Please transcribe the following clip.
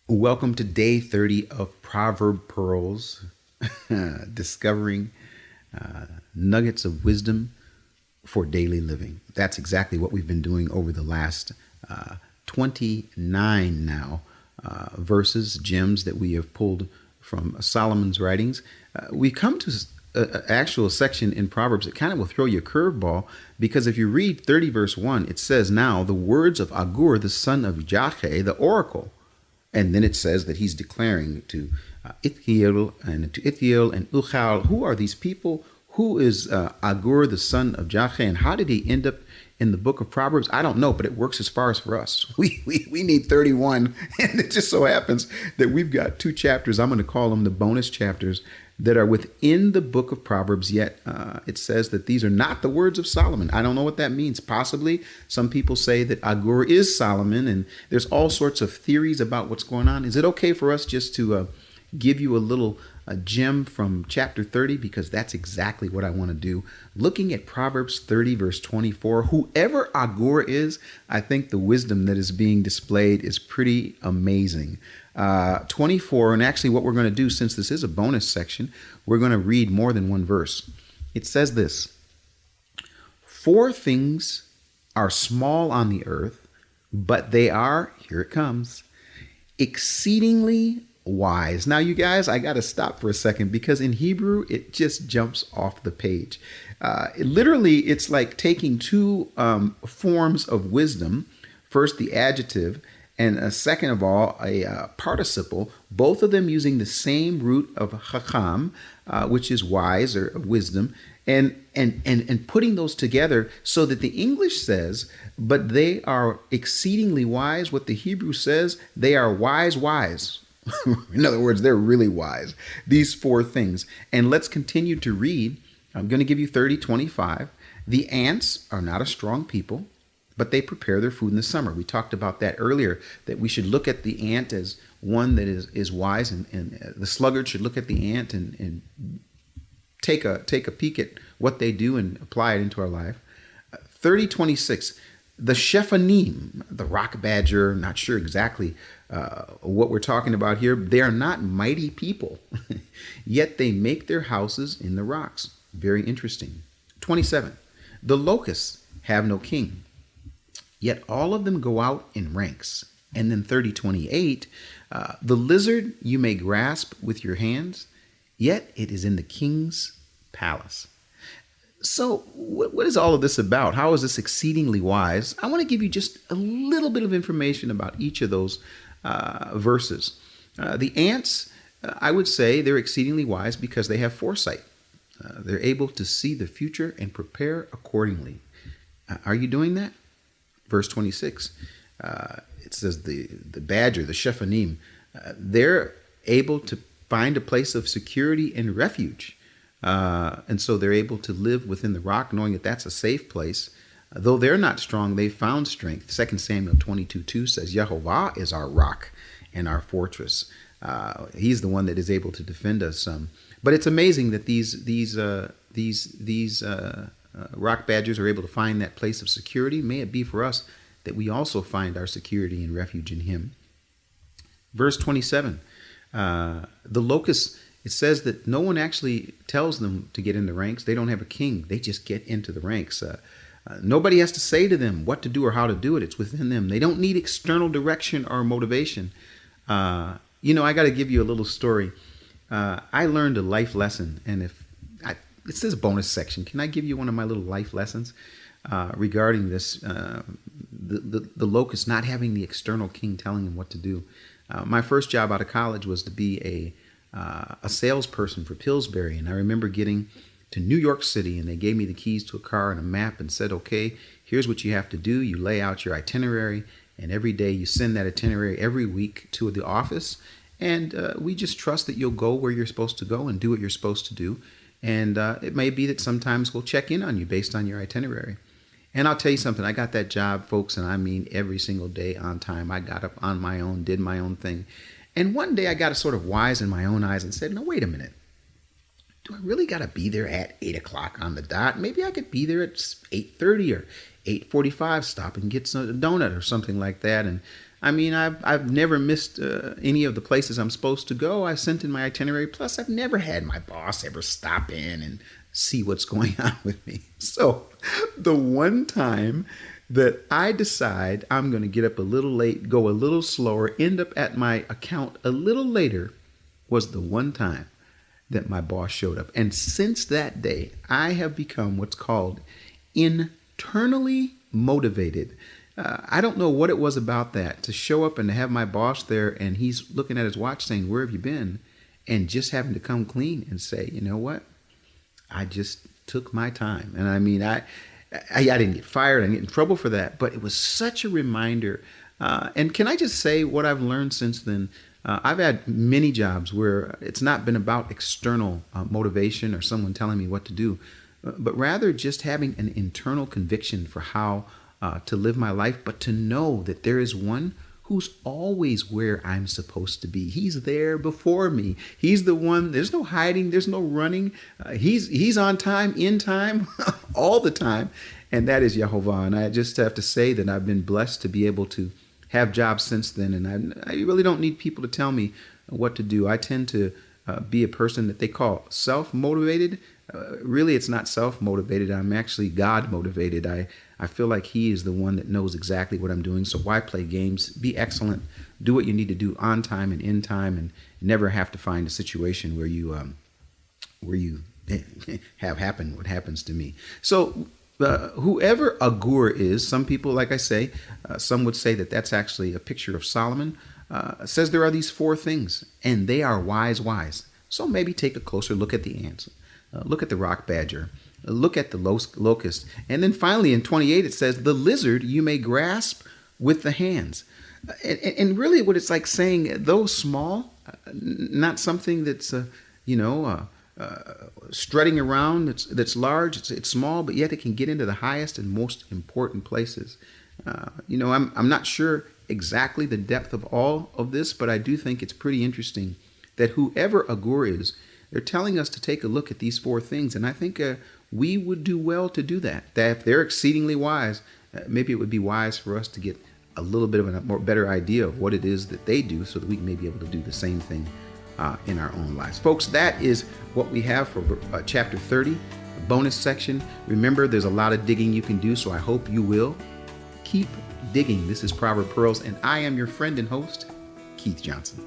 Welcome to day 30 of Proverb Pearls, discovering nuggets of wisdom for daily living. That's exactly what we've been doing over the last 29 now verses, gems that we have pulled from Solomon's writings. We come to an actual section in Proverbs that kind of will throw you a curveball because if you read 30 verse 1, it says, "Now the words of Agur, the son of Jache, the oracle." And then it says that he's declaring to Ithiel and Uchal, who are these people? Who is Agur, the son of Jache, and how did he end up in the book of Proverbs? I don't know, but it works as far as for us. We need 31, and it just so happens that we've got two chapters. I'm going to call them the bonus chapters that are within the book of Proverbs, yet it says that these are not the words of Solomon. I don't know what that means. Possibly some people say that Agur is Solomon, and there's all sorts of theories about what's going on. Is it okay for us just to give you a little gem from chapter 30? Because that's exactly what I want to do. Looking at Proverbs 30, verse 24, whoever Agur is, I think the wisdom that is being displayed is pretty amazing. 24, and actually what we're going to do, since this is a bonus section, we're going to read more than one verse. It says this: "Four things are small on the earth, but they are," here it comes, "exceedingly wise." Now, you guys, I got to stop for a second because in Hebrew, it just jumps off the page. Literally, it's like taking two forms of wisdom. First, the adjective, and second of all, a participle, both of them using the same root of chacham, which is wise or wisdom, and putting those together so that the English says, "But they are exceedingly wise." What the Hebrew says, they are wise. In other words, they're really wise. These four things. And let's continue to read. I'm going to give you 30, 25. "The ants are not a strong people, but they prepare their food in the summer." We talked about that earlier, that we should look at the ant as one that is wise, and the sluggard should look at the ant and take a peek at what they do and apply it into our life. 30, 26. "The Shephanim," the rock badger, not sure exactly what we're talking about here. "They are not mighty people, yet they make their houses in the rocks." Very interesting. 27. "The locusts have no king, yet all of them go out in ranks." And then 30, 28. "The lizard you may grasp with your hands, yet it is in the king's palace." So, what is all of this about? How is this exceedingly wise? I want to give you just a little bit of information about each of those verses. The ants, I would say they're exceedingly wise because they have foresight. They're able to see the future and prepare accordingly. Are you doing that? Verse 26, it says the badger, the Shephanim, they're able to find a place of security and refuge. And so they're able to live within the rock, knowing that that's a safe place. Though they're not strong, they found strength. 2 Samuel 22:2 says, "Yehovah is our rock and our fortress." He's the one that is able to defend us. But it's amazing that these rock badgers are able to find that place of security. May it be for us that we also find our security and refuge in Him. Verse 27, the locusts, it says that no one actually tells them to get in the ranks. They don't have a king. They just get into the ranks. Nobody has to say to them what to do or how to do it. It's within them. They don't need external direction or motivation. I got to give you a little story. I learned a life lesson, and this is a bonus section. Can I give you one of my little life lessons regarding this? The locust not having the external king telling them what to do. My first job out of college was to be a salesperson for Pillsbury, and I remember getting to New York City, and they gave me the keys to a car and a map and said, "Okay, here's what you have to do. You lay out your itinerary, and every day you send that itinerary every week to the office, and we just trust that you'll go where you're supposed to go and do what you're supposed to do. And it may be that sometimes we'll check in on you based on your itinerary." And I'll tell you something, I got that job, folks, and I mean every single day on time. I got up on my own, did my own thing. And one day I got sort of wise in my own eyes and said, "No, wait a minute. Do I really got to be there at 8 o'clock on the dot? Maybe I could be there at 8:30 or 8:45, stop and get a donut or something like that." And I mean, I've never missed any of the places I'm supposed to go. I sent in my itinerary. Plus, I've never had my boss ever stop in and see what's going on with me. So the one time that I decide I'm going to get up a little late, go a little slower, end up at my account a little later was the one time that my boss showed up. And since that day, I have become what's called internally motivated. I don't know what it was about that to show up and to have my boss there and he's looking at his watch saying, "Where have you been?" And just having to come clean and say, "You know what? I just took my time." And I mean, I didn't get fired. I didn't get in trouble for that. But it was such a reminder. And can I just say what I've learned since then? I've had many jobs where it's not been about external motivation or someone telling me what to do, but rather just having an internal conviction for how to live my life, but to know that there is one who's always where I'm supposed to be. He's there before me. He's the one. There's no hiding. There's no running. He's on time, in time, all the time. And that is Yehovah. And I just have to say that I've been blessed to be able to have jobs since then. And I really don't need people to tell me what to do. I tend to be a person that they call self-motivated. Really, it's not self-motivated. I'm actually God-motivated. I feel like he is the one that knows exactly what I'm doing. So why play games? Be excellent. Do what you need to do on time and in time, and never have to find a situation where you have happen what happens to me. So whoever Agur is, some people, like I say, some would say that that's actually a picture of Solomon, says there are these four things, and they are wise. So maybe take a closer look at the ants. Look at the rock badger. Look at the locust. And then finally in 28 it says, the lizard you may grasp with the hands. And really what it's like saying, though small, not something that's, strutting around, that's large, it's small, but yet it can get into the highest and most important places. I'm not sure exactly the depth of all of this, but I do think it's pretty interesting that whoever Agur is, they're telling us to take a look at these four things. And I think we would do well to do that. That if they're exceedingly wise, maybe it would be wise for us to get a little bit of a more better idea of what it is that they do so that we may be able to do the same thing in our own lives. Folks, that is what we have for chapter 30, a bonus section. Remember, there's a lot of digging you can do, so I hope you will. Keep digging. This is Proverb Pearls, and I am your friend and host, Keith Johnson.